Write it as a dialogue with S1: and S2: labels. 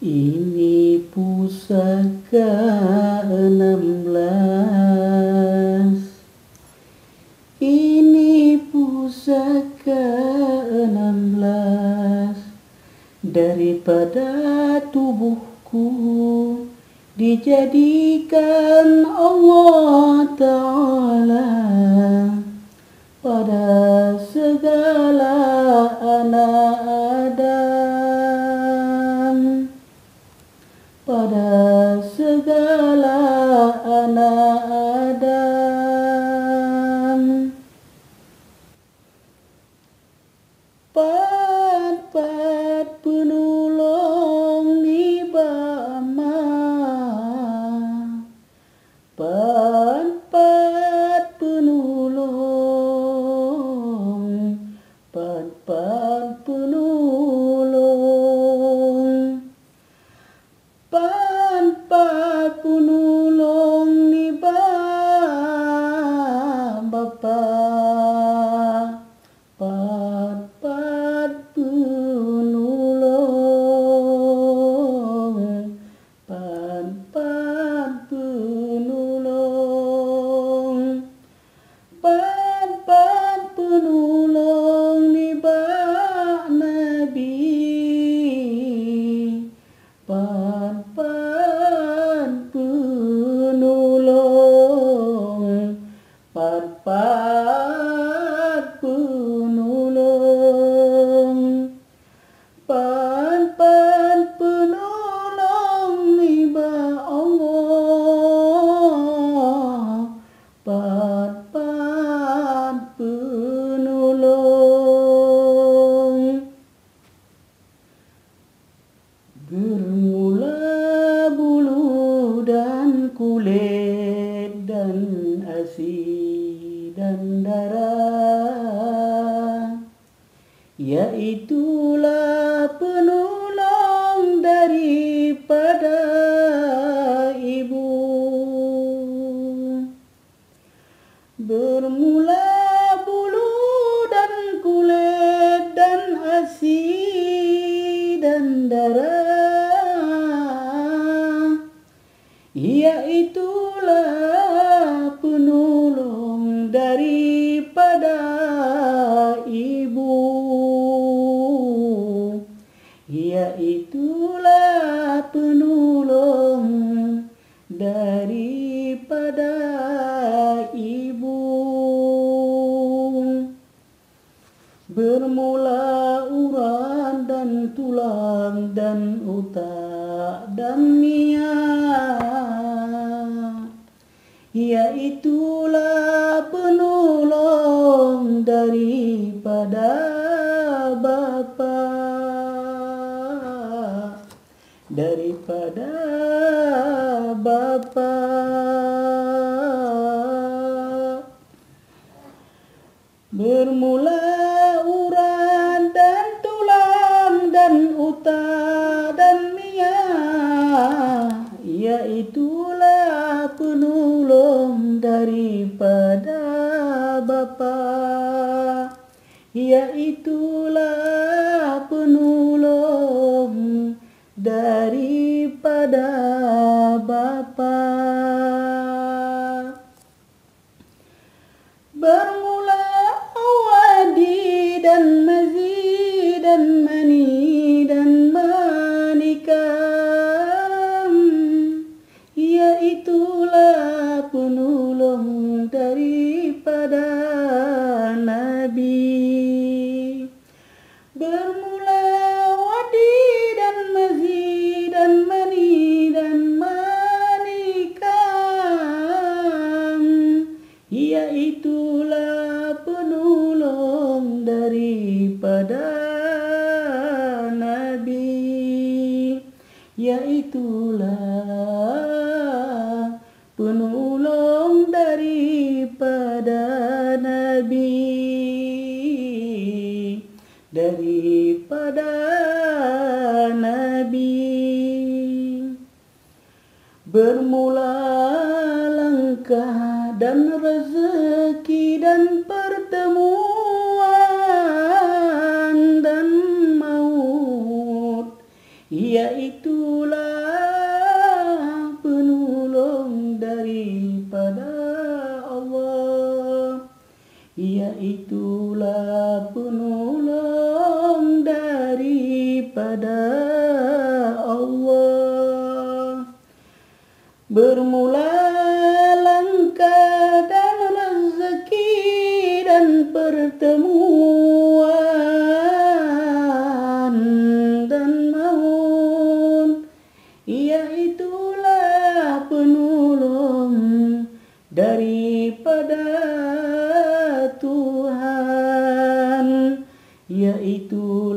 S1: Ini pusaka 16. Ini pusaka 16 daripada tubuhku dijadikan Allah Ta'ala pada segala anak Adam, pada segala anak Adam. Pat penolong ni bama, pat penolong, pat penolong, pat penolong ni bapa. Pat penolong, pat penolong, pat penolong ni bak Nabi, pat penolong, pat penolong, pat penolong ni bak Allah, pat penolong. Bermula bulu dan kulit dan asi dan darah, yaitulah penolong daripada ibu. Bermula bulu dan kulit dan asi dan darah, yaitulah penolong daripada ibu, yaitulah penolong daripada ibu. Bermula urat dan tulang dan otak dan niat, yaitulah penolong daripada bapa, daripada bapa. Bermula urat dan tulang dan otak dan niat, yaitulah penolong daripada bapa, yaitulah penolong daripada bapa. Bermula awadi dan mazi dan mani dan manikam, yaitulah penolong daripada Nabi. Bermula wadi dan mazi dan mani dan manikam, yaitulah penolong daripada Nabi, yaitulah penolong daripada Nabi, daripada Nabi. Bermula langkah dan rezeki dan pertemuan dan maut, Iaitulah penolong daripada Allah. Iaitulah penolong daripada Allah. Bermula langkah dan rezeki dan pertemuan dan maut. Iaitulah penolong daripada Tuhan. Yaitu